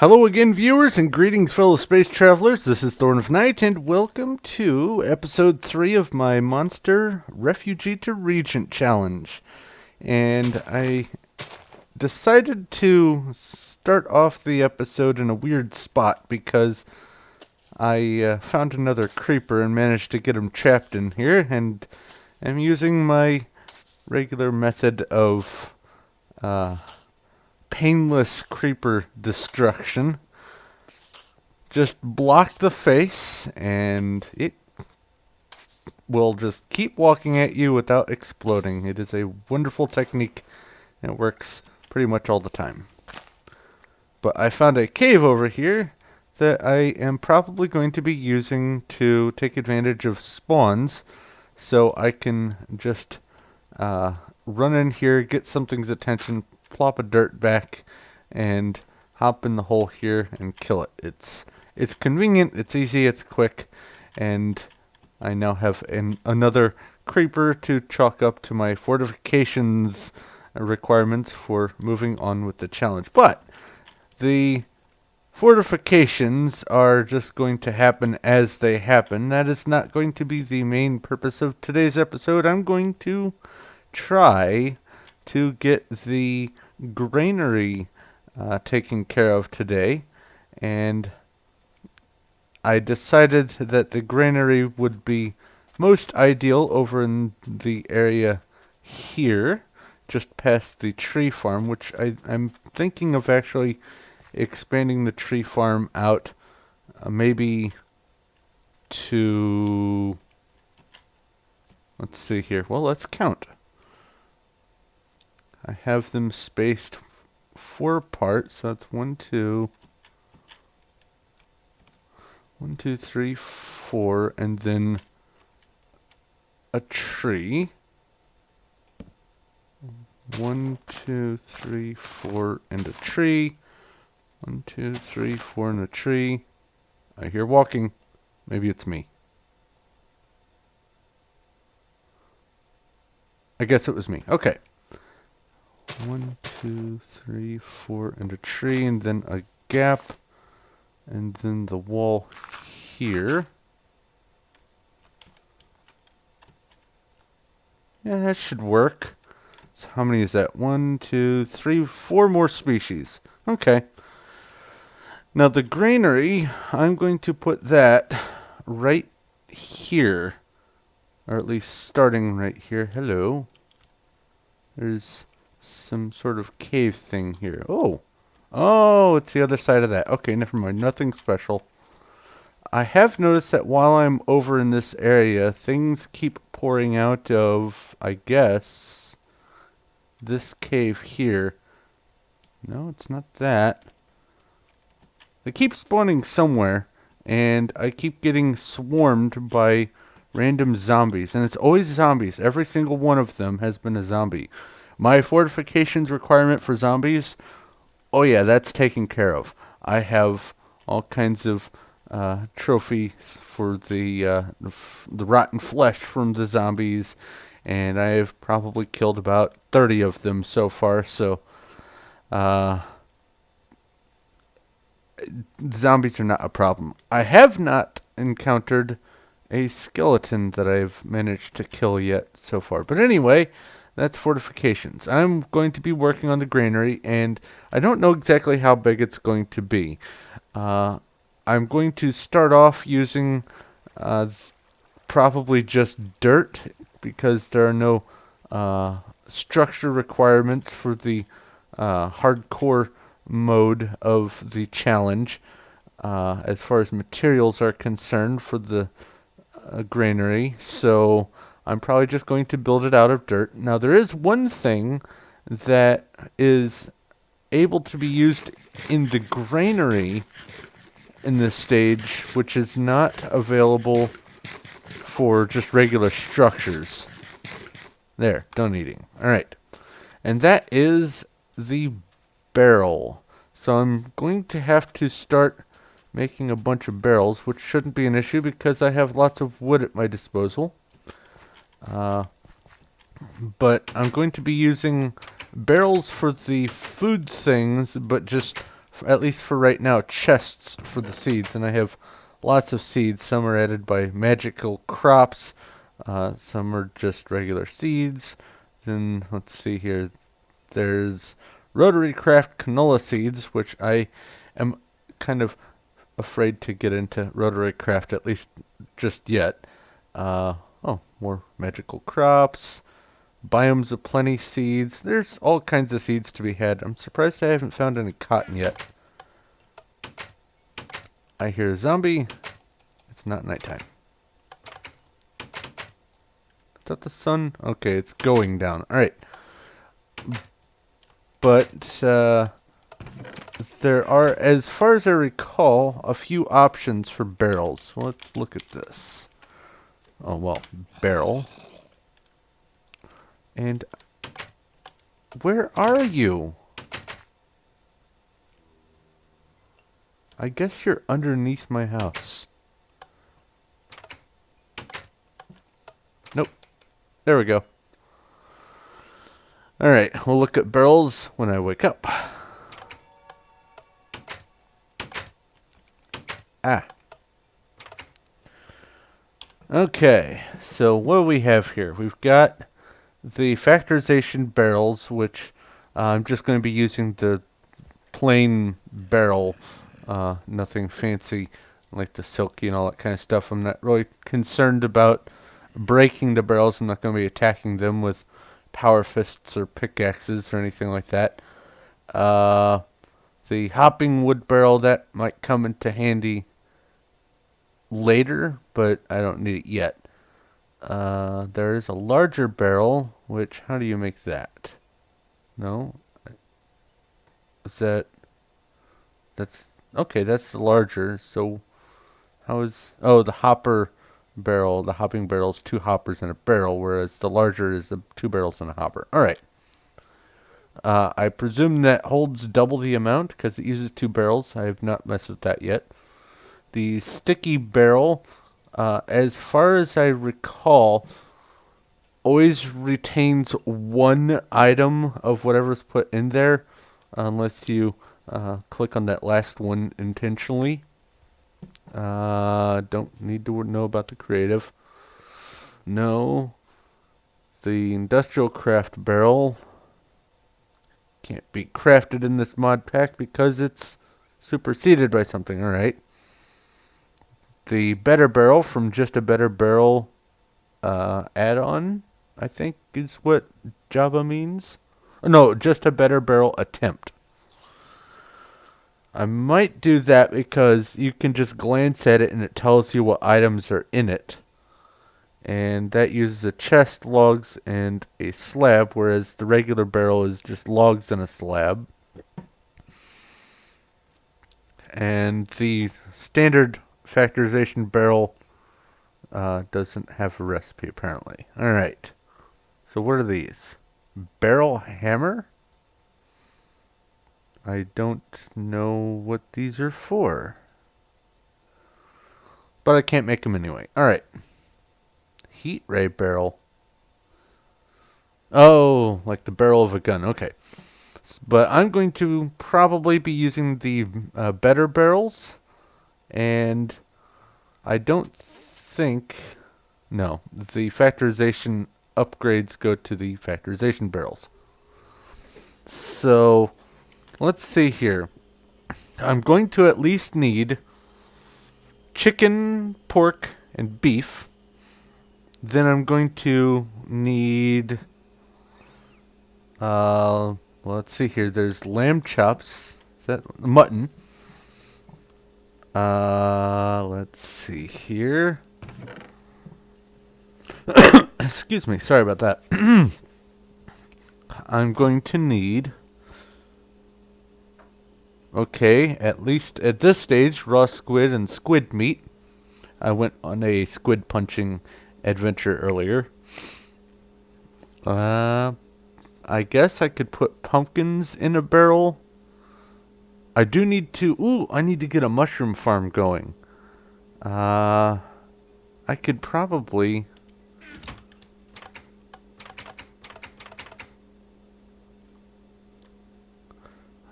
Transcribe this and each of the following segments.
Hello again, viewers, and greetings, fellow space travelers. This is Thorn of Night, and welcome to episode 3 of my Monster Refugee to Regent challenge. And I decided to start off the episode in a weird spot because I found another creeper and managed to get him trapped in here, and I'm using my regular method of painless creeper destruction. Just block the face and it will just keep walking at you without exploding. It is a wonderful technique and it works pretty much all the time. But I found a cave over here that I am probably going to be using to take advantage of spawns, so I can just run in here, get something's attention, plop a dirt back, and hop in the hole here and kill it. It's convenient, it's easy, it's quick, and I now have another creeper to chalk up to my fortifications requirements for moving on with the challenge. But the fortifications are just going to happen as they happen. That is not going to be the main purpose of today's episode. I'm going to try to get the granary taken care of today, and I decided that the granary would be most ideal over in the area here, just past the tree farm, which I'm thinking of actually expanding the tree farm out maybe to, let's see here, well, let's count. I have them spaced 4 apart, so that's 1, 2, 3, 4, and then a tree. 1, 2, 3, 4, and a tree. 1, 2, 3, 4, and a tree. I hear walking. Maybe it's me. I guess it was me. Okay. 1, 2, 3, 4, and a tree, and then a gap, and then the wall here. Yeah, that should work. So how many is that? 1, 2, 3, 4 more species. Okay. Now the granary, I'm going to put that right here, or at least starting right here. Hello. There's some sort of cave thing here. Oh, it's the other side of that. Okay, never mind. Nothing special. I have noticed that while I'm over in this area, things keep pouring out of, I guess, this cave here. No, it's not that. They keep spawning somewhere, and I keep getting swarmed by random zombies. And it's always zombies. Every single one of them has been a zombie. My fortifications requirement for zombies, oh yeah, that's taken care of. I have all kinds of trophies for the rotten flesh from the zombies, and I have probably killed about 30 of them so far, so zombies are not a problem. I have not encountered a skeleton that I've managed to kill yet so far. But anyway, that's fortifications. I'm going to be working on the granary, and I don't know exactly how big it's going to be. I'm going to start off using probably just dirt, because there are no structure requirements for the hardcore mode of the challenge as far as materials are concerned for the granary, so I'm probably just going to build it out of dirt. Now there is one thing that is able to be used in the granary in this stage, which is not available for just regular structures. There, done eating. Alright. And that is the barrel. So I'm going to have to start making a bunch of barrels, which shouldn't be an issue because I have lots of wood at my disposal. But I'm going to be using barrels for the food things, but just at least for right now, chests for the seeds, and I have lots of seeds. Some are added by magical crops, some are just regular seeds. Then let's see here. There's rotary craft canola seeds, which I am kind of afraid to get into rotary craft, at least just yet. More magical crops, biomes of plenty seeds. There's all kinds of seeds to be had. I'm surprised I haven't found any cotton yet. I hear a zombie. It's not nighttime. Is that the sun? Okay, it's going down. Alright. But there are, as far as I recall, a few options for barrels. So let's look at this. Oh, well, barrel. And where are you? I guess you're underneath my house. Nope. There we go. Alright, we'll look at barrels when I wake up. Ah. Okay, so what do we have here? We've got the factorization barrels, which I'm just going to be using the plain barrel, nothing fancy like the silky and all that kind of stuff. I'm not really concerned about breaking the barrels. I'm not going to be attacking them with power fists or pickaxes or anything like that. The hopping wood barrel, that might come into handy later, but I don't need it yet. There is a larger barrel, which, how do you make that? No? Is that's, okay, that's the larger, so how is, oh, the hopper barrel, the hopping barrel is 2 hoppers in a barrel, whereas the larger is 2 barrels in a hopper. Alright. I presume that holds double the amount, because it uses 2 barrels. I have not messed with that yet. The sticky barrel, as far as I recall, always retains 1 item of whatever's put in there, unless you click on that last one intentionally. Don't need to know about the creative. No. The industrial craft barrel can't be crafted in this mod pack because it's superseded by something. Alright. The better barrel from Just a Better Barrel add-on, I think is what Java means. No, Just a Better Barrel attempt. I might do that because you can just glance at it and it tells you what items are in it. And that uses a chest, logs, and a slab, whereas the regular barrel is just logs and a slab. And the standard factorization barrel doesn't have a recipe, apparently. Alright. So what are these? Barrel hammer? I don't know what these are for. But I can't make them anyway. Alright. Heat ray barrel. Oh, like the barrel of a gun. Okay. But I'm going to probably be using the better barrels. And I don't think... No, the factorization upgrades go to the factorization barrels. So, let's see here. I'm going to at least need chicken, pork, and beef. Then I'm going to need... let's see here. There's lamb chops. Is that mutton? Let's see here. Excuse me. Sorry about that. I'm going to need... Okay, at least at this stage, raw squid and squid meat. I went on a squid punching adventure earlier. I guess I could put pumpkins in a barrel. I do need to... Ooh, I need to get a mushroom farm going. I could probably...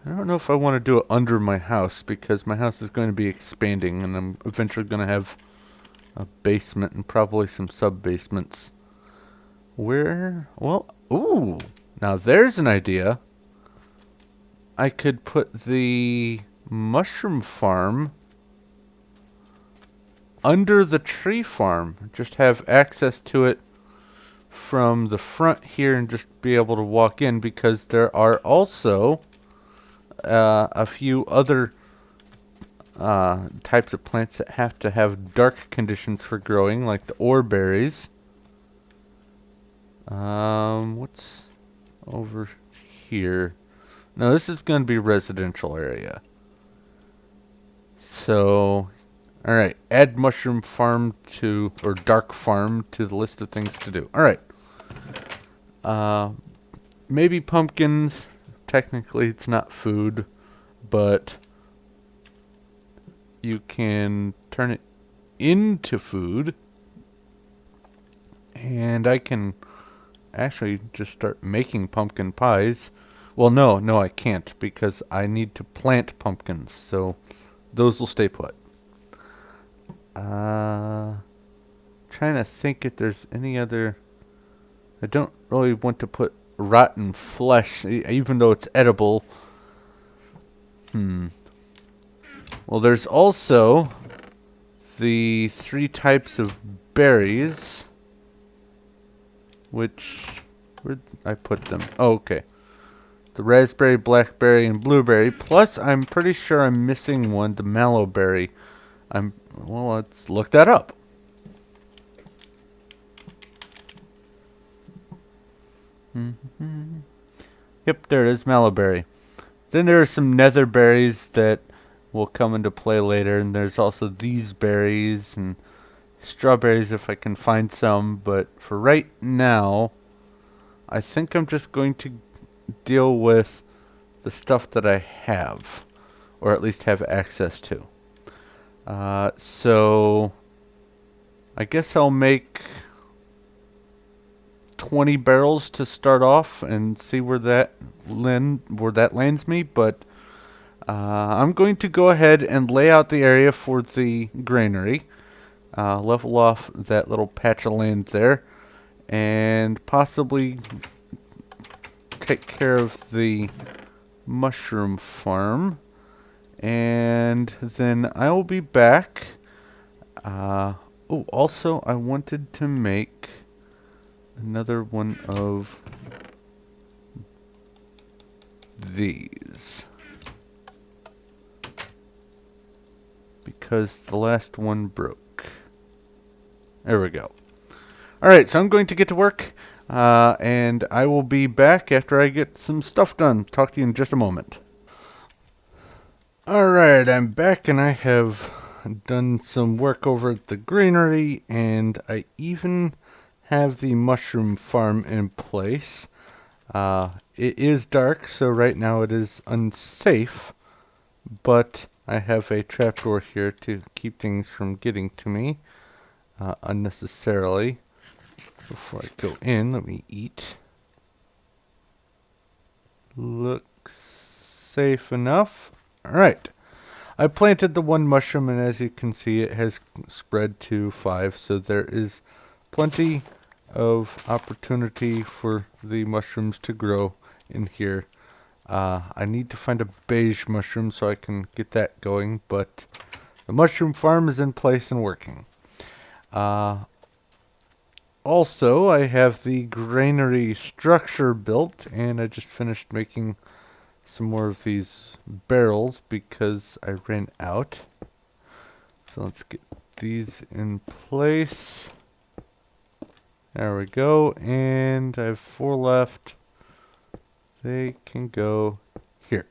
I don't know if I want to do it under my house because my house is going to be expanding and I'm eventually going to have a basement and probably some sub-basements. Where? Well, ooh. Now there's an idea. I could put the mushroom farm under the tree farm. Just have access to it from the front here and just be able to walk in because there are also a few other types of plants that have to have dark conditions for growing, like the ore berries. What's over here? No, this is going to be residential area. So, alright, add mushroom farm to, or dark farm to the list of things to do. Alright. Maybe pumpkins. Technically, it's not food, but you can turn it into food. And I can actually just start making pumpkin pies. Well, no, I can't because I need to plant pumpkins, so those will stay put. Trying to think if there's any other. I don't really want to put rotten flesh, even though it's edible. Well, there's also the 3 types of berries. Which, where'd I put them? Oh, okay. The raspberry, blackberry, and blueberry. Plus, I'm pretty sure I'm missing one, the mallowberry. Well, let's look that up. Yep, there it is, mallowberry. Then there are some nether berries that will come into play later, and there's also these berries and strawberries if I can find some, but for right now, I think I'm just going to deal with the stuff that I have, or at least have access to. So I guess I'll make 20 barrels to start off and see where that lands me, but I'm going to go ahead and lay out the area for the granary. Level off that little patch of land there, and possibly take care of the mushroom farm, and then I will be back. Oh, also I wanted to make another one of these because the last one broke. There we go. Alright, so I'm going to get to work, and I will be back after I get some stuff done. Talk to you in just a moment. Alright, I'm back and I have done some work over at the granary, and I even have the mushroom farm in place. It is dark, so right now it is unsafe, but I have a trapdoor here to keep things from getting to me unnecessarily. Before I go in, let me eat. Looks safe enough. Alright. I planted the 1 mushroom, and as you can see, it has spread to 5, so there is plenty of opportunity for the mushrooms to grow in here. I need to find a beige mushroom so I can get that going, but the mushroom farm is in place and working. Also, I have the granary structure built, and I just finished making some more of these barrels because I ran out. So let's get these in place. There we go, and I have 4 left. They can go here.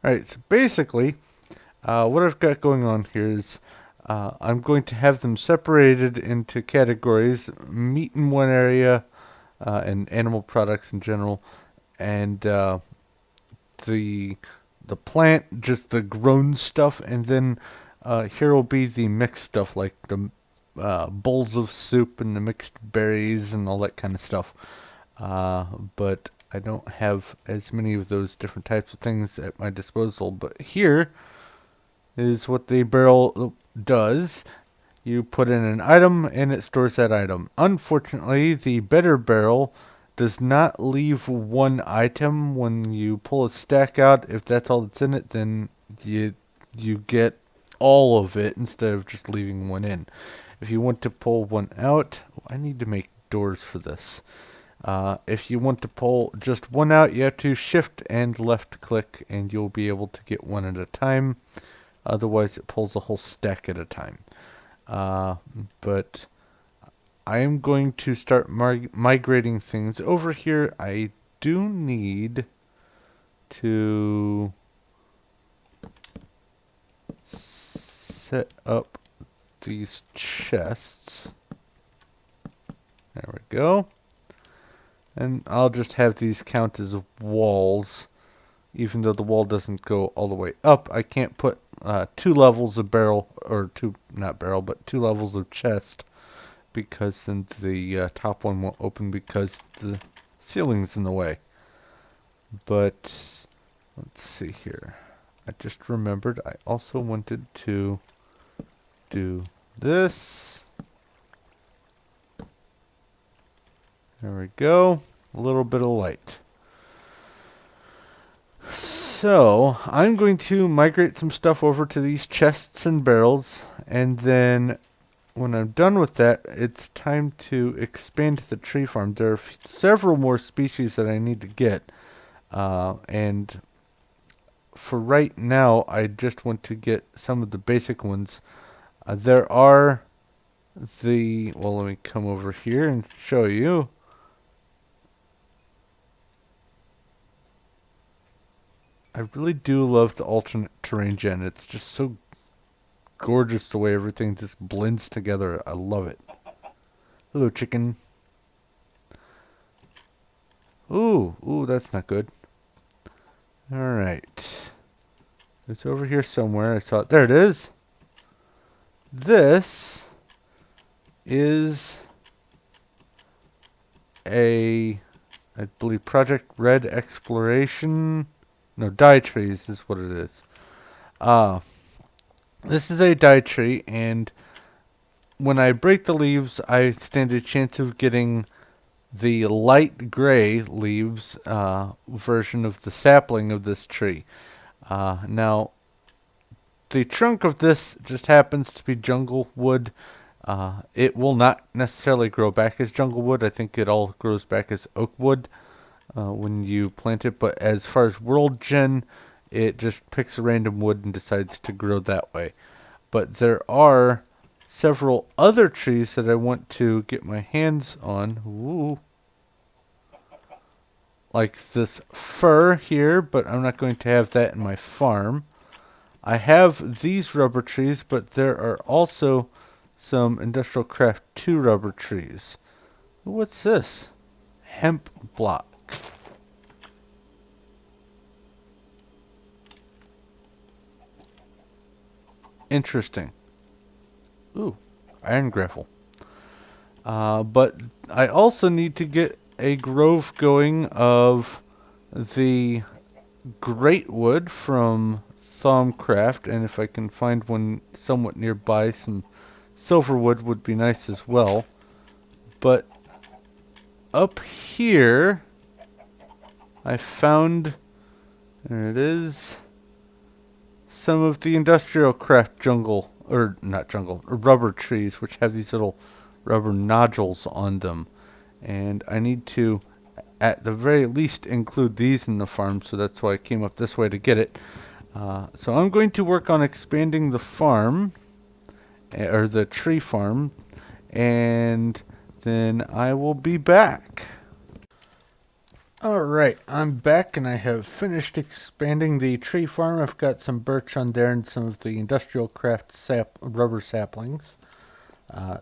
Alright, so basically, what I've got going on here is I'm going to have them separated into categories: meat in one area, and animal products in general, and the plant, just the grown stuff, and then here will be the mixed stuff, like the bowls of soup and the mixed berries and all that kind of stuff. But I don't have as many of those different types of things at my disposal. But here is what the barrel does. You put in an item and it stores that item. Unfortunately, the better barrel does not leave one item. When you pull a stack out, if that's all that's in it, then you get all of it instead of just leaving one in. If you want to pull one out, I need to make doors for this. If you want to pull just one out, you have to shift and left click and you'll be able to get one at a time. Otherwise, it pulls a whole stack at a time. But I am going to start migrating things over here. I do need to set up these chests. There we go. And I'll just have these count as walls. Even though the wall doesn't go all the way up, I can't put 2 levels of barrel, or not barrel, but 2 levels of chest, because then the top one won't open because the ceiling's in the way. But let's see here. I just remembered I also wanted to do this. There we go. A little bit of light. So, I'm going to migrate some stuff over to these chests and barrels, and then when I'm done with that, it's time to expand the tree farm. There are several more species that I need to get, and for right now, I just want to get some of the basic ones. There are well, let me come over here and show you. I really do love the alternate terrain gen. It's just so gorgeous the way everything just blends together. I love it. Hello, chicken. Ooh, that's not good. Alright. It's over here somewhere. I saw it. There it is. This is I believe, Project Red Exploration. No, dietaries is what it is. This is a dietary, and when I break the leaves, I stand a chance of getting the light gray leaves version of the sapling of this tree. Now, the trunk of this just happens to be jungle wood. It will not necessarily grow back as jungle wood. I think it all grows back as oak wood when you plant it. But as far as world gen, it just picks a random wood and decides to grow that way. But there are several other trees that I want to get my hands on. Ooh. Like this fir here, but I'm not going to have that in my farm. I have these rubber trees, but there are also some Industrial Craft 2 rubber trees. What's this? Hemp block. Interesting. Ooh, iron gravel. But I also need to get a grove going of the great wood from Thaumcraft, and if I can find one somewhat nearby, some silver wood would be nice as well. But up here, I found, there it is, some of the Industrial Craft jungle, or not jungle, or rubber trees, which have these little rubber nodules on them. And I need to, at the very least, include these in the farm, so that's why I came up this way to get it. So I'm going to work on expanding the farm, or the tree farm, and then I will be back. Alright, I'm back and I have finished expanding the tree farm. I've got some birch on there and some of the Industrial Craft rubber saplings.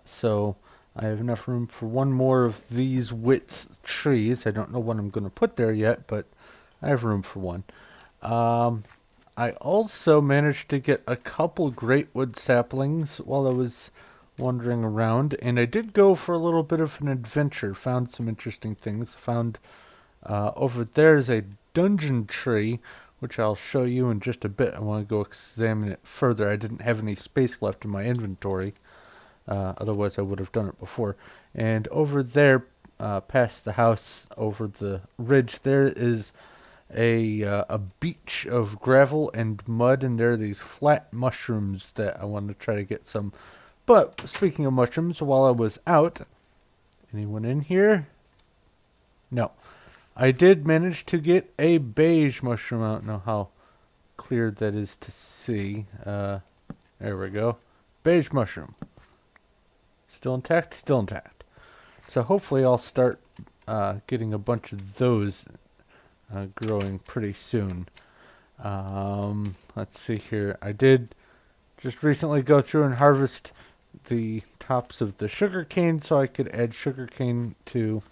So I have enough room for one more of these width trees. I don't know what I'm going to put there yet, but I have room for one. I also managed to get a couple great wood saplings while I was wandering around, and I did go for a little bit of an adventure. Found some interesting things. Found Over there is a dungeon tree, which I'll show you in just a bit. I want to go examine it further. I didn't have any space left in my inventory. Otherwise, I would have done it before. And over there, past the house, over the ridge, there is a beach of gravel and mud, and there are these flat mushrooms that I want to try to get some. But speaking of mushrooms, while I was out, anyone in here? No. I did manage to get a beige mushroom. I don't know how clear that is to see. There we go. Beige mushroom. Still intact? Still intact. So hopefully I'll start getting a bunch of those growing pretty soon. Let's see here. I did just recently go through and harvest the tops of the sugar cane so I could add sugar cane to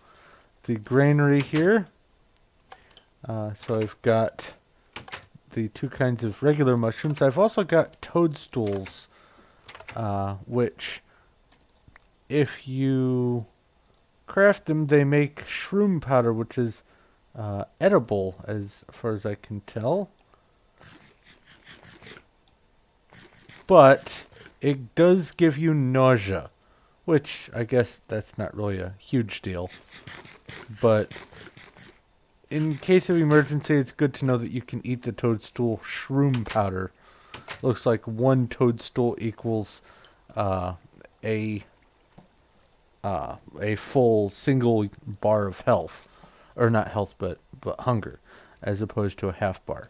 the granary here. So I've got the two kinds of regular mushrooms. I've also got toadstools, which if you craft them, they make shroom powder, which is edible as far as I can tell. But it does give you nausea, which I guess that's not really a huge deal. But in case of emergency, it's good to know that you can eat the toadstool shroom powder. Looks like one toadstool equals a full single bar of health, or not health, but hunger, as opposed to a half bar.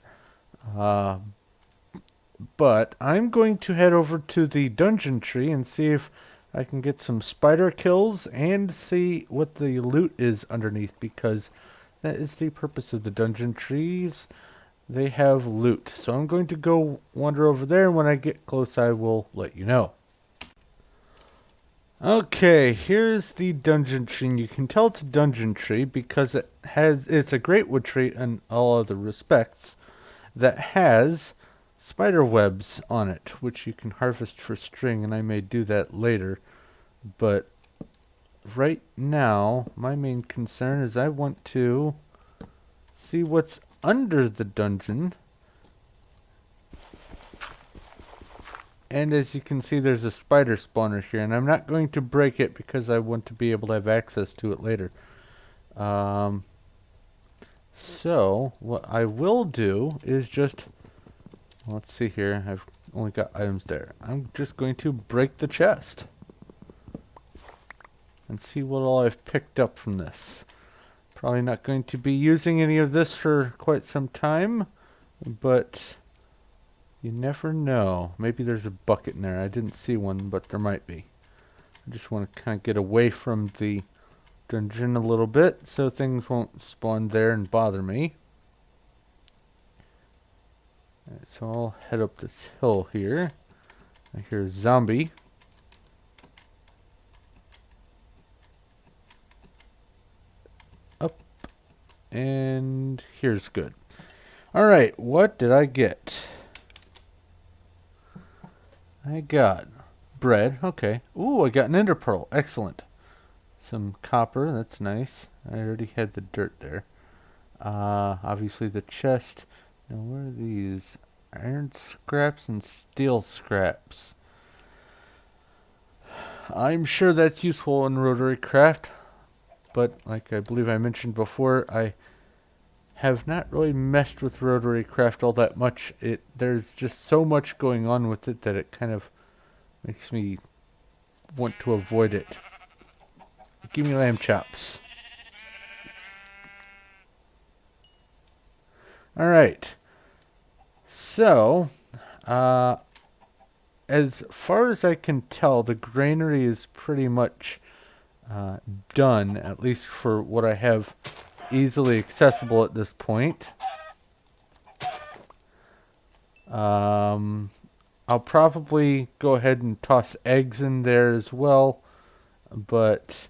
But I'm going to head over to the dungeon tree and see if I can get some spider kills and see what the loot is underneath, because that is the purpose of the dungeon trees. They have loot. So I'm going to go wander over there, and when I get close, I will let you know. Okay, here's the dungeon tree. And you can tell it's a dungeon tree because it's a great wood tree in all other respects that has spider webs on it, which you can harvest for string, and I may do that later. But right now, my main concern is I want to see what's under the dungeon. And as you can see, there's a spider spawner here, and I'm not going to break it because I want to be able to have access to it later. So what I will do is just, let's see here, I've only got items there. I'm just going to break the chest and see what all I've picked up from this. Probably not going to be using any of this for quite some time, but you never know. Maybe there's a bucket in there. I didn't see one, but there might be. I just want to kind of get away from the dungeon a little bit so things won't spawn there and bother me. Alright, so I'll head up this hill here. I hear a zombie. Up. And here's good. Alright, what did I get? I got bread. Okay. Ooh, I got an ender pearl. Excellent. Some copper. That's nice. I already had the dirt there. Obviously the chest. Now, where are these? Iron scraps and steel scraps. I'm sure that's useful in rotary craft, but like I believe I mentioned before, I have not really messed with rotary craft all that much. There's just so much going on with it that it kind of makes me want to avoid it. Give me lamb chops. Alright. So, as far as I can tell, the granary is pretty much done, at least for what I have easily accessible at this point. I'll probably go ahead and toss eggs in there as well, but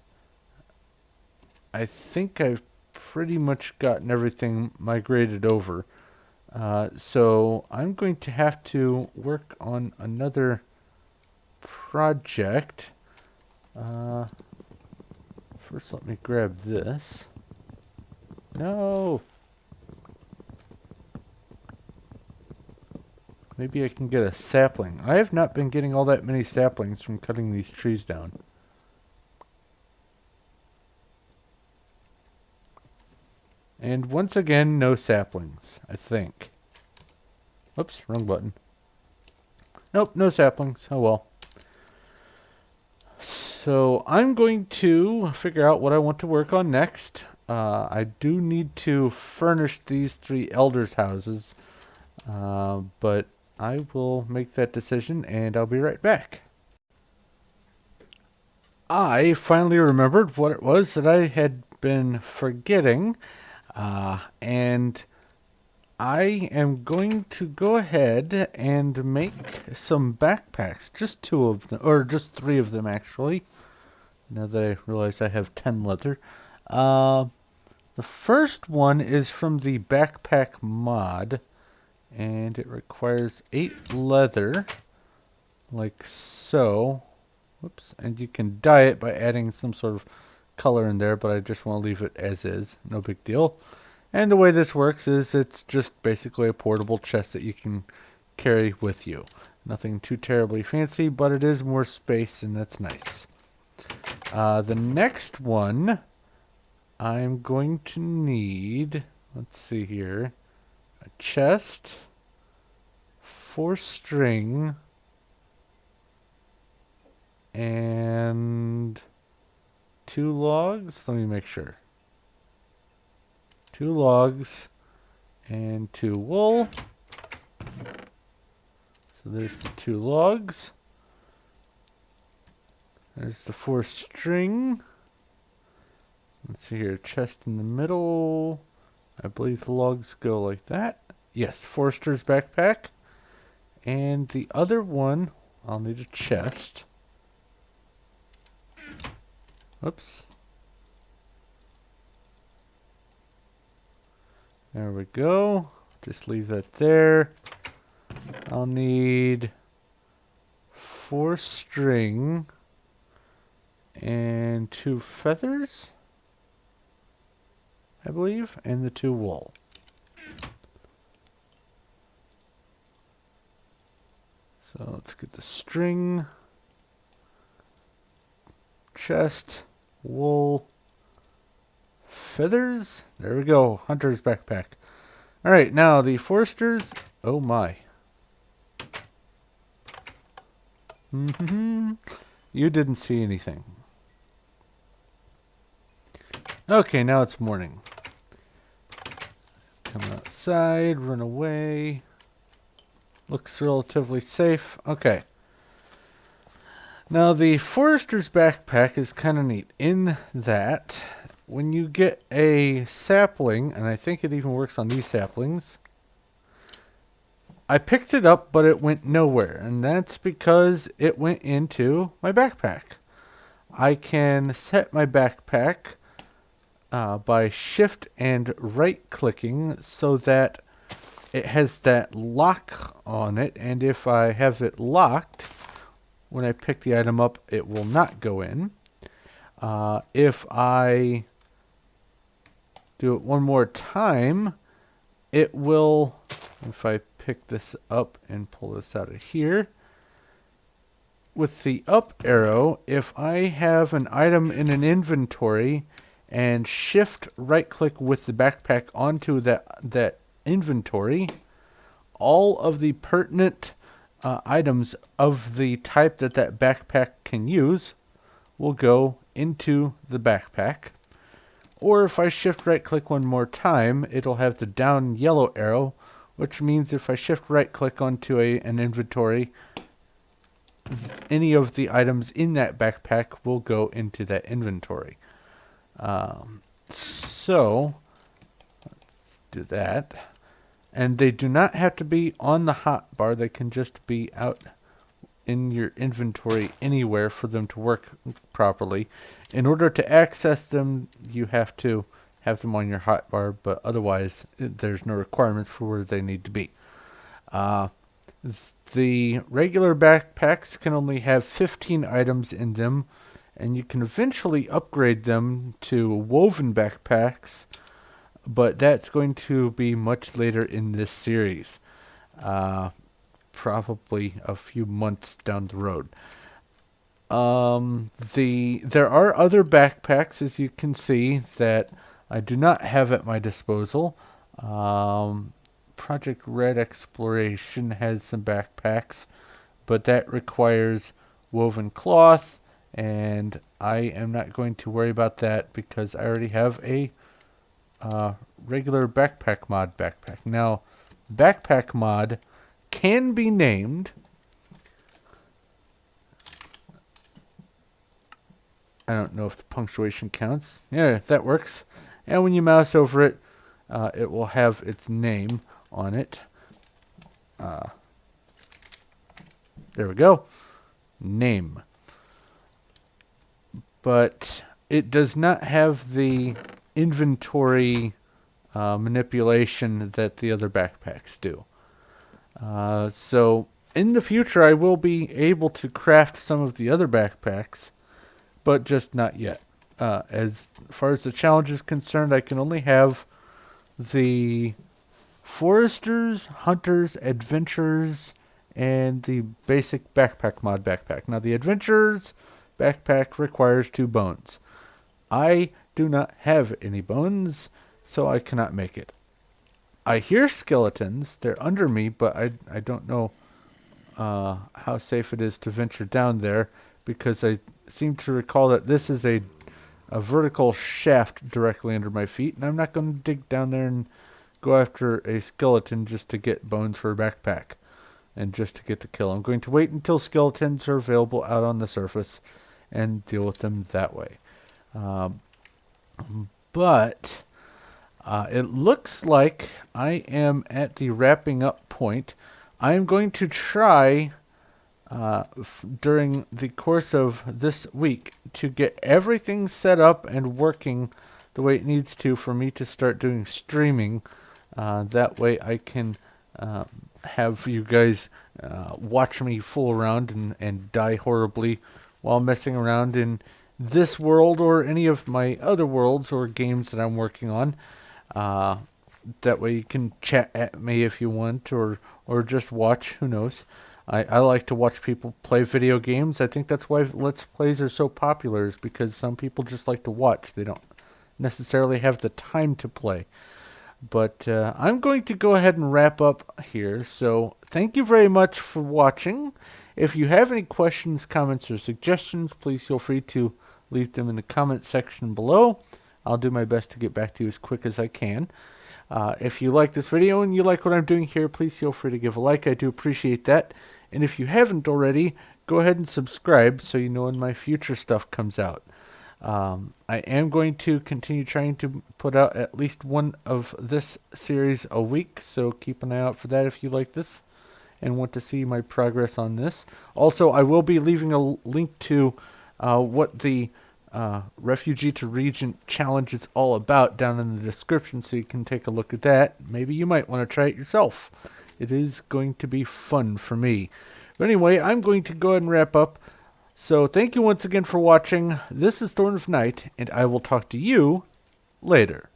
I think I've pretty much gotten everything migrated over. So I'm going to have to work on another project. First, let me grab this. No. Maybe I can get a sapling. I have not been getting all that many saplings from cutting these trees down. And once again, no saplings, I think. Oops, wrong button. Nope, no saplings. Oh well. So I'm going to figure out what I want to work on next. I do need to furnish these 3 elders' houses, but I will make that decision and I'll be right back. I finally remembered what it was that I had been forgetting, and I am going to go ahead and make some backpacks. Just 2 of them, or just 3 of them actually. Now that I realize I have 10 leather. The first one is from the backpack mod, and it requires 8 leather, like so. Whoops, and you can dye it by adding some sort of color in there, but I just want to leave it as is. No big deal. And the way this works is it's just basically a portable chest that you can carry with you. Nothing too terribly fancy, but it is more space, and that's nice. The next one, I'm going to need, let's see here, a chest, 4 string, and 2 logs. Let me make sure. 2 logs and 2 wool. So there's the 2 logs. There's the 4 string. Let's see here, chest in the middle. I believe the logs go like that. Yes, Forster's backpack. And the other one, I'll need a chest. Oops. There we go. Just leave that there. I'll need 4 string and 2 feathers, I believe, and the 2 wool. So let's get the string, chest, wool, feathers. There we go. Hunter's backpack. All right, now the foresters. Oh my. You didn't see anything. Okay, now it's morning. Come outside, run away. Looks relatively safe. Okay. Now the forester's backpack is kind of neat in that when you get a sapling, and I think it even works on these saplings, I picked it up, but it went nowhere, and that's because it went into my backpack. I can set my backpack by shift and right clicking so that it has that lock on it, and if I have it locked, when I pick the item up, it will not go in. If I do it one more time, it will, if I pick this up and pull this out of here, with the up arrow, if I have an item in an inventory and shift right click with the backpack onto that inventory, all of the pertinent items of the type that backpack can use will go into the backpack. Or if I shift right click one more time, it'll have the down yellow arrow, which means if I shift right click onto an inventory, any of the items in that backpack will go into that inventory. So let's do that. And they do not have to be on the hotbar. They can just be out in your inventory anywhere for them to work properly. In order to access them, you have to have them on your hotbar, but otherwise there's no requirements for where they need to be. The regular backpacks can only have 15 items in them, and you can eventually upgrade them to woven backpacks but that's going to be much later in this series. Probably a few months down the road. There are other backpacks, as you can see, that I do not have at my disposal. Project Red Exploration has some backpacks, but that requires woven cloth, and I am not going to worry about that because I already have a regular backpack mod backpack. Now, backpack mod can be named. I don't know if the punctuation counts. Yeah, that works. And when you mouse over it, it will have its name on it. There we go. Name. But it does not have the inventory manipulation that the other backpacks do. So in the future, I will be able to craft some of the other backpacks, but just not yet. As far as the challenge is concerned, I can only have the foresters, hunters, adventurers, and the basic backpack mod backpack. Now, the adventurers backpack requires 2 bones. I do not have any bones, so I cannot make it. I hear skeletons. They're under me, but I don't know how safe it is to venture down there, because I seem to recall that this is a vertical shaft directly under my feet, and I'm not going to dig down there and go after a skeleton just to get bones for a backpack and just to get the kill. I'm going to wait until skeletons are available out on the surface and deal with them that way. But it looks like I am at the wrapping up point. I am going to try during the course of this week to get everything set up and working the way it needs to for me to start doing streaming. That way I can have you guys watch me fool around and die horribly while messing around in this world or any of my other worlds or games that I'm working on. That way you can chat at me if you want, or just watch, who knows. I like to watch people play video games. I think that's why Let's Plays are so popular, is because some people just like to watch. They don't necessarily have the time to play. But I'm going to go ahead and wrap up here. So thank you very much for watching. If you have any questions, comments, or suggestions, please feel free to leave them in the comment section below. I'll do my best to get back to you as quick as I can. If you like this video and you like what I'm doing here, please feel free to give a like. I do appreciate that. And if you haven't already, go ahead and subscribe so you know when my future stuff comes out. I am going to continue trying to put out at least one of this series a week, so keep an eye out for that if you like this and want to see my progress on this. Also, I will be leaving a link to what the Refugee to Regent challenge is all about down in the description, so you can take a look at that. Maybe you might want to try it yourself. It is going to be fun for me. But anyway, I'm going to go ahead and wrap up. So thank you once again for watching. This is Thorn of Night, and I will talk to you later.